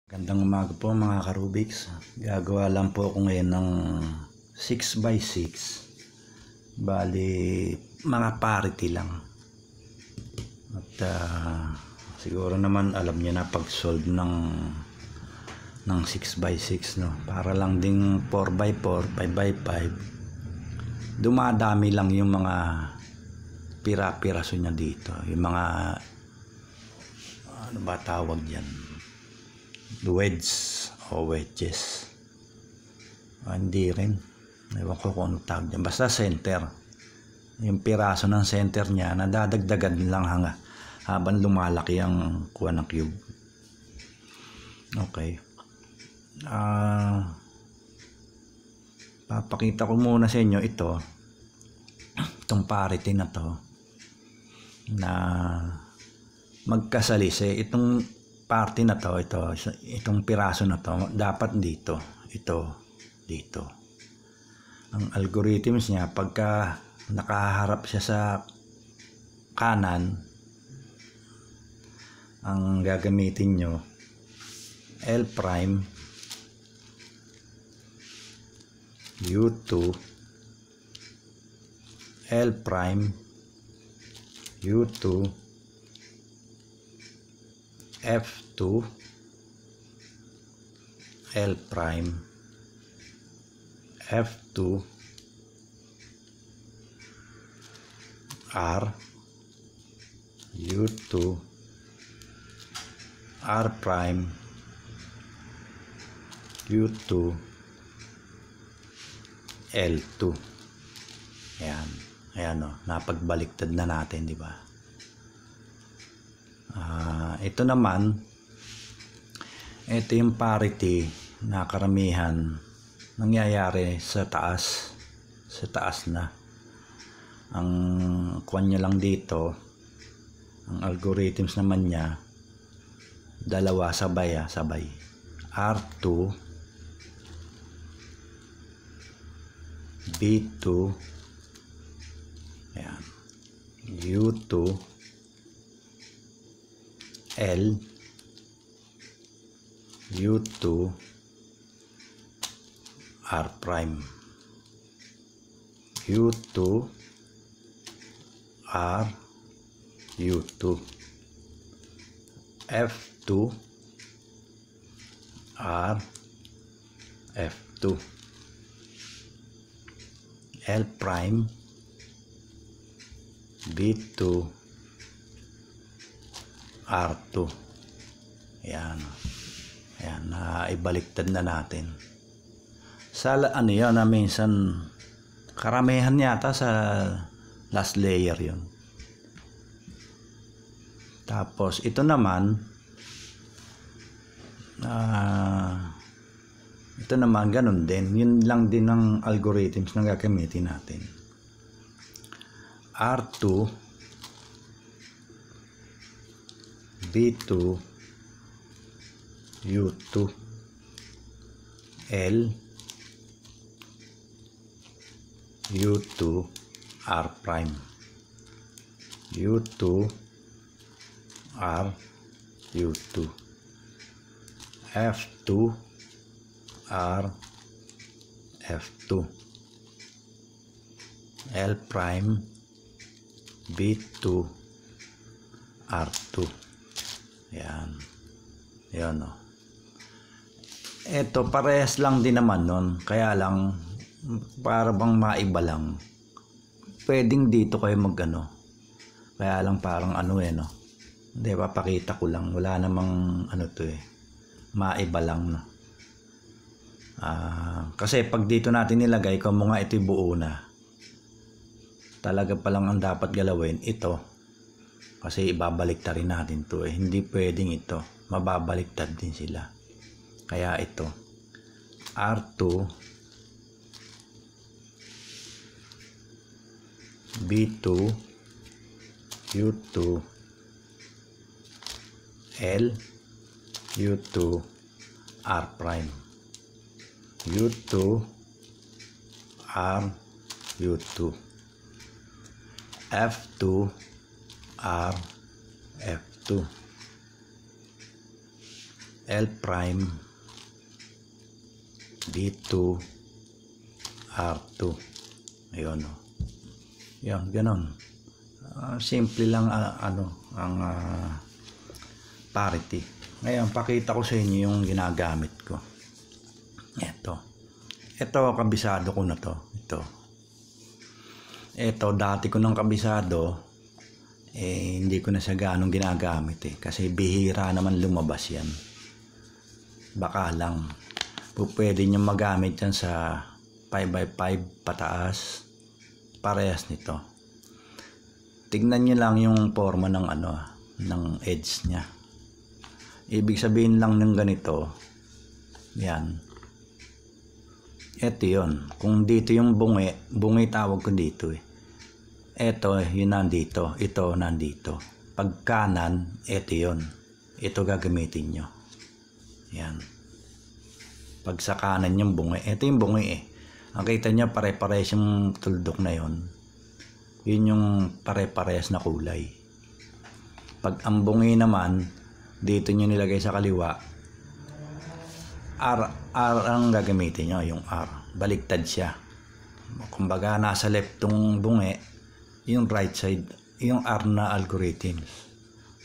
Gandang umaga po mga Karubiks. Gagawa lang po ako ngayon ng 6x6. Bali, mga parity lang. At siguro naman alam niyo na pag-solve ng 6x6, no? Para lang ding 4x4, 5x5. Dumadami lang yung mga pira-piraso niya dito. Yung mga ano ba tawag diyan? Wedges. Hindi rin. Ewan ko kung ano tawag dyan. Basta center. Yung piraso ng center niya, nadadagdagan lang habang lumalaki ang kuha ng cube. Okay. Papakita ko muna sa inyo itong parity na to na magkasalisi. Itong party na to, itong piraso na to, dapat dito. Dito. Ang algorithms niya, pagka nakaharap siya sa kanan, ang gagamitin nyo, L prime, U2, L prime, U2, F2, L prime, F2, R, U2, R prime, U2, L2. Ayan o, napagbaliktad na natin, di ba? Ito naman, ito yung parity na karamihan nangyayari sa taas na. Ang kuwan niya lang dito, ang algorithms naman niya, dalawa sabay. R2, B2, ayan, U2, L, U2, R prime, U2, R, U2, F2, R, F2, L prime, B2, R2. Ayan, ibaliktad na natin. Sa ano yun na minsan, karamihan yata sa last layer yun. Tapos ito naman, ganun din. Yun lang din ang algorithms na gagamitin natin. R2, B2, U2, L, U2, R prime, U2, R, U2, F2, R, F2, L prime, B2, R2. Yan o. Ito parehas lang din naman nun, kaya lang para bang maiba lang, pwedeng dito kayo magano, kaya lang parang no, hindi, papakita ko lang, wala namang maiba lang, no. Kasi pag dito natin nilagay, kung nga ito buo na, talaga palang ang dapat galawin ito, kasi ibabaliktad rin natin to, hindi pwedeng ito, mababaliktad din sila. Kaya ito R2, B2, U2, L, U2, R prime, U2, R, U2, F2, R, F2, L prime, D2, R2. Ayun, oh. Yan, ganon. Simple lang ang parity. Ngayon, pakita ko sa inyo yung ginagamit ko. Ito, kabisado ko na to. Ito, dati ko nang kabisado, hindi ko na siya ganong ginagamit kasi bihira naman lumabas yan. Baka lang. Pwede nyo magamit yan sa 5x5 pataas. Parehas nito. Tignan nyo lang yung forma ng ng edge nya. Ibig sabihin lang ng ganito, yan. Ito yun. Kung dito yung bungi tawag ko dito Ito, yun nandito. Ito nandito. Pag kanan, ito yun. Ito gagamitin nyo. Yan. Pag sa kanan yung bungi, ito yung bungi Ang kita nyo, pare-pares yung tuldok na yon. Yun yung pare-pares na kulay. Pag ang bungi naman, dito nyo nilagay sa kaliwa, R ang gagamitin nyo, yung R. Baliktad siya. Kumbaga, nasa left tong bungi, yung right side, yung R na algorithm.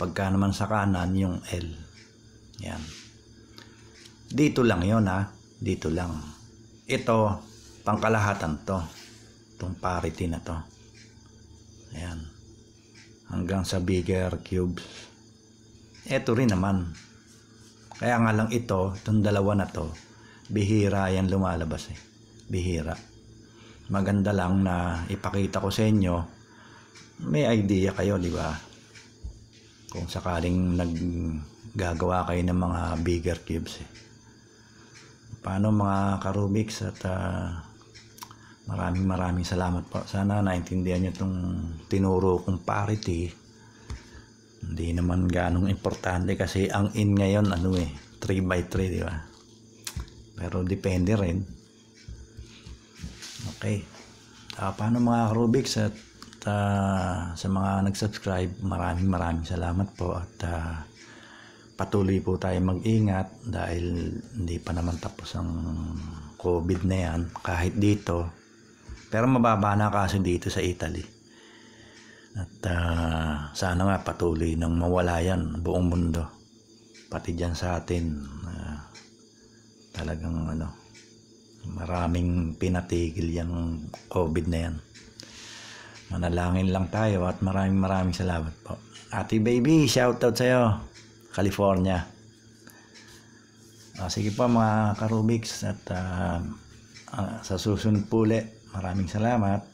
Pagka naman sa kanan, yung L. Yan. Dito lang yun Dito lang. Ito, pangkalahatan to. Itong parity na to. Ayan. Hanggang sa bigger cubes. Ito rin naman. Kaya nga lang itong dalawa na to, bihira yan lumalabas Bihira. Maganda lang na ipakita ko sa inyo. May idea kayo, di ba? Kung sakaling naggagawa kayo ng mga bigger cubes Paano mga ka-Rubik's at maraming salamat po. Sana naintindihan nyo itong tinuro kong parity. Hindi naman ganong importante kasi ang in ngayon 3x3, di ba? Pero depende rin. Okay. Paano mga Rubik's at sa mga nag-subscribe, maraming salamat po at patuloy po tayo mag-ingat dahil hindi pa naman tapos ang COVID na yan kahit dito. Pero mababa na kasi dito sa Italy. At sana nga patuloy nang mawala yan buong mundo. Pati dyan sa atin talagang maraming pinatigil yung COVID na yan. Manalangin lang tayo at maraming salamat po. Ate Baby, shoutout sa'yo. California. Sige po mga ka-Rubik's at sa susunod po ulit. Maraming salamat.